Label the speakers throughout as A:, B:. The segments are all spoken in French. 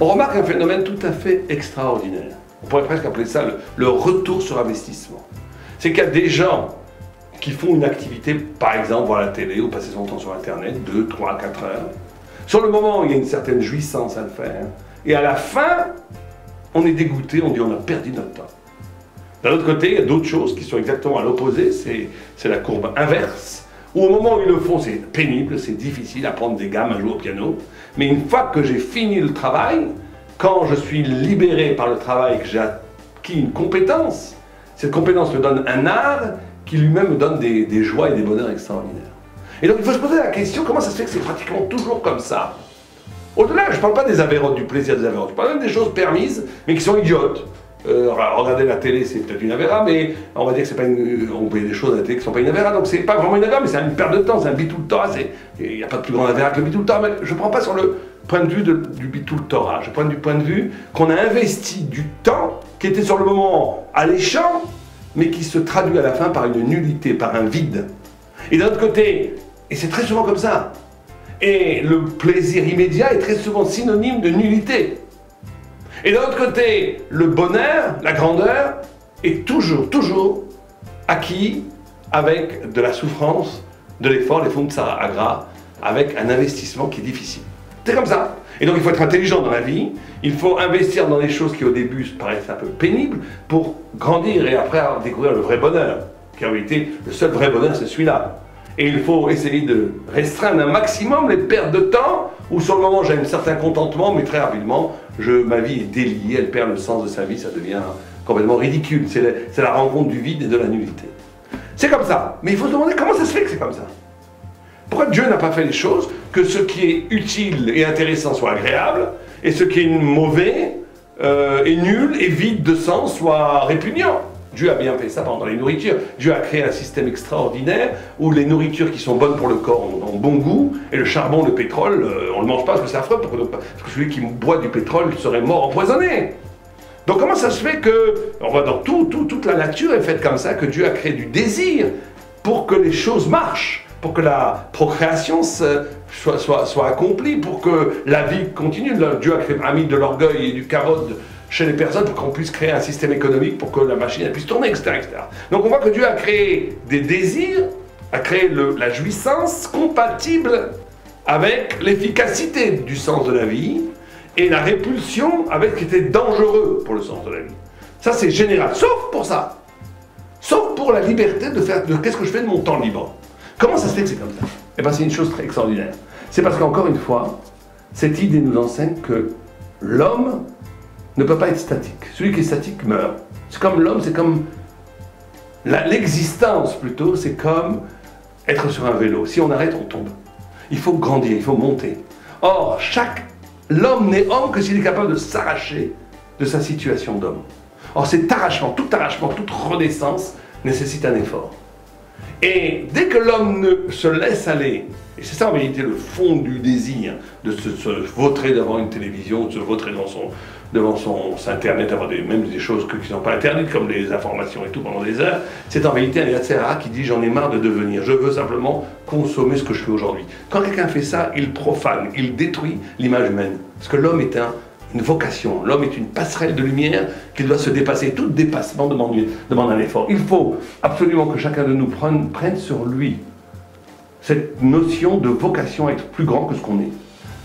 A: On remarque un phénomène tout à fait extraordinaire. On pourrait presque appeler ça le retour sur investissement. C'est qu'il y a des gens qui font une activité, par exemple voir la télé ou passer son temps sur Internet, 2, 3, 4 heures. Sur le moment, il y a une certaine jouissance à le faire. Et à la fin, on est dégoûté, on dit on a perdu notre temps. D'un autre côté, il y a d'autres choses qui sont exactement à l'opposé, c'est la courbe inverse, où au moment où ils le font, c'est pénible, c'est difficile à prendre des gammes, à jouer au piano. Mais une fois que j'ai fini le travail, quand je suis libéré par le travail, que j'ai acquis une compétence, cette compétence me donne un art qui lui-même me donne des joies et des bonheurs extraordinaires. Et donc il faut se poser la question, comment ça se fait que c'est pratiquement toujours comme ça? Au-delà, je ne parle pas des avérotes, du plaisir des avérotes, je parle même des choses permises, mais qui sont idiotes. Regarder la télé, c'est peut-être une avéra, mais on va dire que c'est pas une... On peut des choses à la télé qui ne sont pas une avéra, donc c'est pas vraiment une avéra, mais c'est une perte de temps, c'est un bitoutorah. Il n'y a pas de plus grand avéra que le bitoutorah, mais je ne prends pas sur le point de vue du bitoutorah, je prends du point de vue qu'on a investi du temps qui était sur le moment alléchant, mais qui se traduit à la fin par une nullité, par un vide. Et d'un autre côté, et c'est très souvent comme ça, et le plaisir immédiat est très souvent synonyme de nullité. Et d'un autre côté, le bonheur, la grandeur, est toujours acquis avec de la souffrance, de l'effort, les fonds de Sarah Agra, avec un investissement qui est difficile. C'est comme ça. Et donc il faut être intelligent dans la vie, il faut investir dans des choses qui au début paraissent un peu pénibles pour grandir et après découvrir le vrai bonheur. Qui en réalité, le seul vrai bonheur, c'est celui-là. Et il faut essayer de restreindre un maximum les pertes de temps où sur le moment j'ai un certain contentement, mais très rapidement, ma vie est déliée, elle perd le sens de sa vie, ça devient complètement ridicule. C'est la rencontre du vide et de la nullité. C'est comme ça. Mais il faut se demander comment ça se fait que c'est comme ça. Pourquoi Dieu n'a pas fait les choses que ce qui est utile et intéressant soit agréable, et ce qui est mauvais et nul et vide de sens soit répugnant? Dieu a bien fait ça pendant les nourritures. Dieu a créé un système extraordinaire où les nourritures qui sont bonnes pour le corps ont bon goût, et le charbon, le pétrole, on ne le mange pas parce que c'est affreux, parce que celui qui boit du pétrole serait mort empoisonné. Donc comment ça se fait que, on voit dans toute la nature est faite comme ça, que Dieu a créé du désir pour que les choses marchent, pour que la procréation soit accomplie, pour que la vie continue. Dieu a mis de l'orgueil et du kavod chez les personnes pour qu'on puisse créer un système économique pour que la machine puisse tourner, etc., etc. Donc on voit que Dieu a créé des désirs, a créé la jouissance compatible avec l'efficacité du sens de la vie et la répulsion avec ce qui était dangereux pour le sens de la vie. Ça c'est général, sauf pour ça. Sauf pour la liberté de faire qu'est-ce que je fais de mon temps libre. Comment ça se fait que c'est comme ça? Eh bien c'est une chose très extraordinaire. C'est parce qu'encore une fois, cette idée nous enseigne que l'homme ne peut pas être statique. Celui qui est statique meurt. C'est comme l'homme, c'est comme l'existence plutôt, c'est comme être sur un vélo. Si on arrête, on tombe. Il faut grandir, il faut monter. Or, l'homme n'est homme que s'il est capable de s'arracher de sa situation d'homme. Or, cet arrachement, toute renaissance nécessite un effort. Et dès que l'homme ne se laisse aller, et c'est ça en réalité le fond du désir, de se vautrer devant une télévision, de se vautrer devant son internet, avoir même des choses qui ne sont pas interdites, comme les informations et tout pendant des heures, c'est en réalité un yatsera qui dit j'en ai marre de devenir, je veux simplement consommer ce que je fais aujourd'hui. Quand quelqu'un fait ça, il profane, il détruit l'image humaine. Parce que l'homme est une vocation, l'homme est une passerelle de lumière qui doit se dépasser. Tout dépassement demande un effort. Il faut absolument que chacun de nous prenne sur lui cette notion de vocation à être plus grand que ce qu'on est.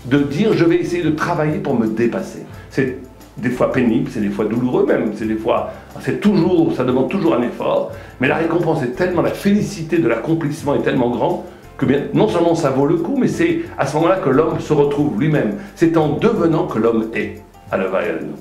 A: De dire je vais essayer de travailler pour me dépasser. C'est des fois pénible, c'est des fois douloureux même, ça demande toujours un effort, mais la récompense est tellement, la félicité de l'accomplissement est tellement grand que bien, non seulement ça vaut le coup, mais c'est à ce moment-là que l'homme se retrouve lui-même. C'est en devenant que l'homme est à l'œuvre et à nous.